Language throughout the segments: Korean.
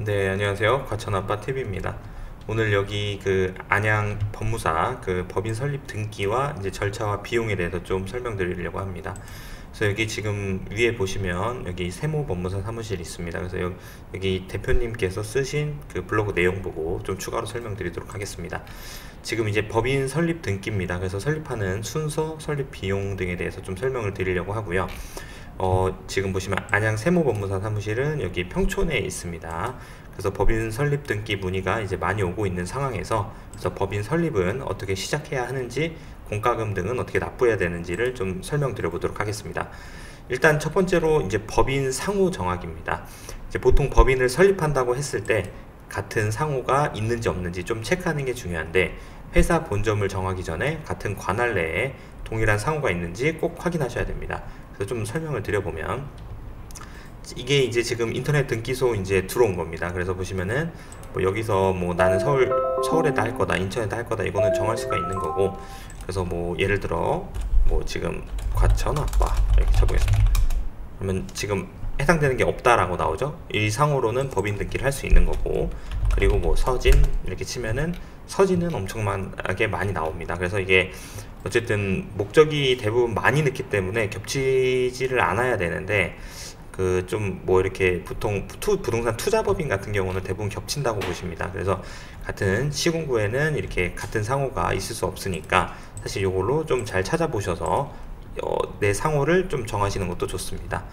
네, 안녕하세요. 과천아빠 TV입니다. 오늘 여기 그 안양 법무사 그 법인 설립 등기와 이제 절차와 비용에 대해서 좀 설명드리려고 합니다. 그래서 여기 지금 위에 보시면 여기 세무 법무사 사무실이 있습니다. 그래서 여기 대표님께서 쓰신 그 블로그 내용 보고 좀 추가로 설명드리도록 하겠습니다. 지금 이제 법인 설립 등기입니다. 그래서 설립하는 순서, 설립 비용 등에 대해서 좀 설명을 드리려고 하고요. 지금 보시면 안양 세무법무사 사무실은 여기 평촌에 있습니다. 그래서 법인 설립 등기 문의가 이제 많이 오고 있는 상황에서 그래서 법인 설립은 어떻게 시작해야 하는지, 공과금 등은 어떻게 납부해야 되는지를 좀 설명드려 보도록 하겠습니다. 일단 첫 번째로 이제 법인 상호 정확입니다. 이제 보통 법인을 설립한다고 했을 때 같은 상호가 있는지 없는지 좀 체크하는 게 중요한데, 회사 본점을 정하기 전에 같은 관할 내에 동일한 상호가 있는지 꼭 확인하셔야 됩니다. 그래서 좀 설명을 드려보면, 이게 이제 지금 인터넷 등기소 이제 들어온 겁니다. 그래서 보시면은 뭐 여기서 뭐 나는 서울에다 할 거다, 인천에다 할 거다, 이거는 정할 수가 있는 거고, 그래서 뭐 예를 들어 뭐 지금 과천아빠 이렇게 쳐보겠습니다. 그러면 지금 해당되는 게 없다라고 나오죠. 이 상호로는 법인 등기를 할 수 있는 거고, 그리고 뭐 서진 이렇게 치면은 서진은 엄청나게 많이 나옵니다. 그래서 이게 어쨌든 목적이 대부분 많이 넣기 때문에 겹치지를 않아야 되는데, 그 좀 뭐 이렇게 보통 부동산 투자법인 같은 경우는 대부분 겹친다고 보십니다. 그래서 같은 시군구에는 이렇게 같은 상호가 있을 수 없으니까 사실 이걸로 좀 잘 찾아보셔서 내 상호를 좀 정하시는 것도 좋습니다.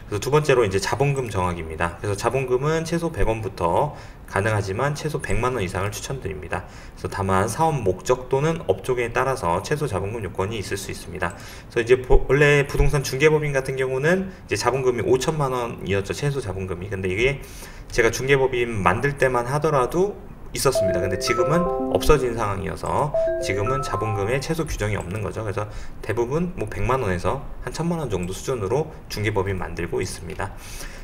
그래서 두 번째로 이제 자본금 정확입니다. 그래서 자본금은 최소 100원부터 가능하지만 최소 100만 원 이상을 추천드립니다. 그래서 다만 사업 목적 또는 업종에 따라서 최소 자본금 요건이 있을 수 있습니다. 그래서 이제 원래 부동산 중개법인 같은 경우는 이제 자본금이 5천만 원이었죠. 최소 자본금이. 근데 이게 제가 중개법인 만들 때만 하더라도 있었습니다. 근데 지금은 없어진 상황이어서 지금은 자본금에 최소 규정이 없는 거죠. 그래서 대부분 뭐 100만 원에서 한 1000만 원 정도 수준으로 중개법인 만들고 있습니다.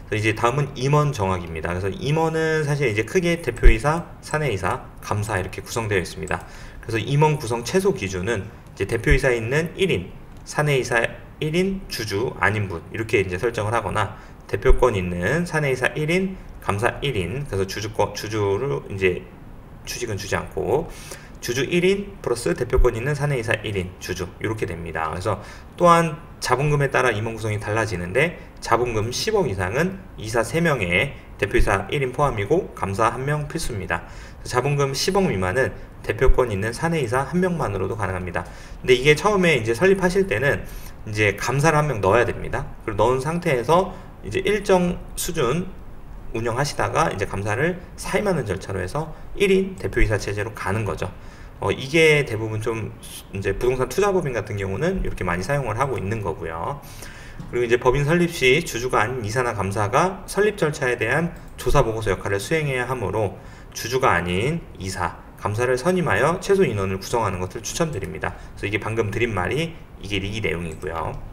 그래서 이제 다음은 임원 정확입니다. 그래서 임원은 사실 이제 크게 대표이사, 사내이사, 감사 이렇게 구성되어 있습니다. 그래서 임원 구성 최소 기준은 이제 대표이사에 있는 1인, 사내이사 1인, 주주 아닌분 이렇게 이제 설정을 하거나, 대표권 있는 사내이사 1인, 감사 1인, 그래서 주주를 이제 취직은 주지 않고 주주 1인 플러스 대표권 있는 사내이사 1인 주주 이렇게 됩니다. 그래서 또한 자본금에 따라 임원 구성이 달라지는데, 자본금 10억 이상은 이사 3명에 대표이사 1인 포함이고 감사 1명 필수입니다. 자본금 10억 미만은 대표권 있는 사내이사 1명만으로도 가능합니다. 근데 이게 처음에 이제 설립하실 때는 이제 감사를 1명 넣어야 됩니다. 그리고 넣은 상태에서 이제 일정 수준 운영하시다가 이제 감사를 사임하는 절차로 해서 1인 대표이사 체제로 가는 거죠. 이게 대부분 좀 이제 부동산 투자법인 같은 경우는 이렇게 많이 사용을 하고 있는 거고요. 그리고 이제 법인 설립 시 주주가 아닌 이사나 감사가 설립 절차에 대한 조사 보고서 역할을 수행해야 하므로 주주가 아닌 이사, 감사를 선임하여 최소 인원을 구성하는 것을 추천드립니다. 그래서 이게 방금 드린 말이 이게 이 내용이고요.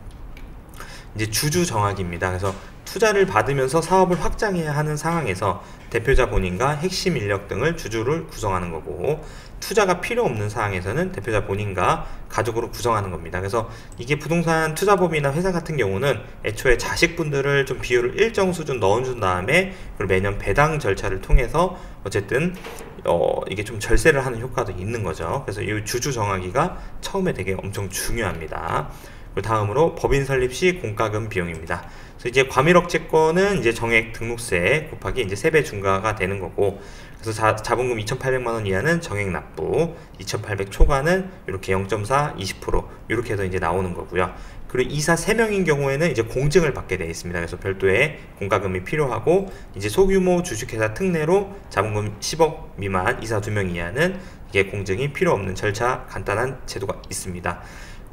이제 주주 정확입니다. 그래서 투자를 받으면서 사업을 확장해야 하는 상황에서 대표자 본인과 핵심 인력 등을 주주를 구성하는 거고, 투자가 필요 없는 상황에서는 대표자 본인과 가족으로 구성하는 겁니다. 그래서 이게 부동산 투자법이나 회사 같은 경우는 애초에 자식분들을 좀 비율을 일정 수준 넣어준 다음에 그리고 매년 배당 절차를 통해서 어쨌든 이게 좀 절세를 하는 효과도 있는 거죠. 그래서 이 주주 정하기가 처음에 되게 엄청 중요합니다. 다음으로 법인 설립 시 공과금 비용입니다. 그래서 이제 과밀억제권은 이제 정액 등록세 곱하기 이제 3배 중과가 되는 거고, 그래서 자본금 2,800만 원 이하는 정액 납부, 2,800 초과는 이렇게 0.4, 20% 이렇게 해서 이제 나오는 거고요. 그리고 이사 3명인 경우에는 이제 공증을 받게 되어 있습니다. 그래서 별도의 공과금이 필요하고, 이제 소규모 주식회사 특례로 자본금 10억 미만 이사 2명 이하는 이게 공증이 필요 없는 절차 간단한 제도가 있습니다.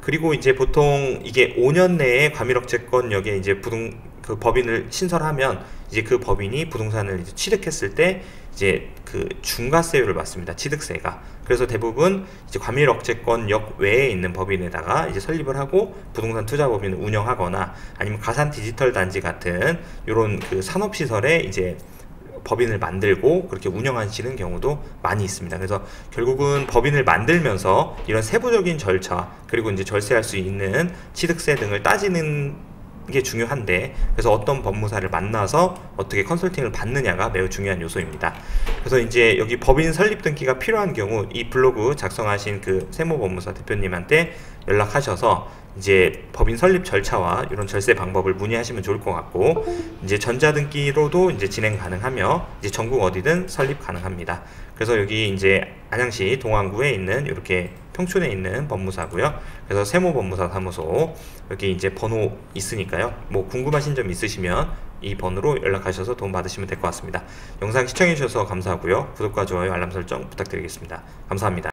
그리고 이제 보통 이게 5년 내에 과밀억제권역에 이제 그 법인을 신설하면 이제 그 법인이 부동산을 이제 취득했을 때 이제 그 중과세율을 받습니다. 취득세가. 그래서 대부분 이제 과밀억제권역 외에 있는 법인에다가 이제 설립을 하고 부동산 투자법인을 운영하거나, 아니면 가산 디지털 단지 같은 이런 그 산업시설에 이제 법인을 만들고 그렇게 운영하시는 경우도 많이 있습니다. 그래서 결국은 법인을 만들면서 이런 세부적인 절차, 그리고 이제 절세할 수 있는 취득세 등을 따지는 게 중요한데, 그래서 어떤 법무사를 만나서 어떻게 컨설팅을 받느냐가 매우 중요한 요소입니다. 그래서 이제 여기 법인 설립 등기가 필요한 경우 이 블로그 작성하신 그 세무법무사 대표님한테 연락하셔서 이제 법인 설립 절차와 이런 절세 방법을 문의하시면 좋을 것 같고, 이제 전자등기로도 이제 진행 가능하며 이제 전국 어디든 설립 가능합니다. 그래서 여기 이제 안양시 동안구에 있는 이렇게 평촌에 있는 법무사고요. 그래서 세무법무사 사무소 여기 이제 번호 있으니까요. 뭐 궁금하신 점 있으시면 이 번호로 연락하셔서 도움 받으시면 될 것 같습니다. 영상 시청해 주셔서 감사하고요. 구독과 좋아요, 알람 설정 부탁드리겠습니다. 감사합니다.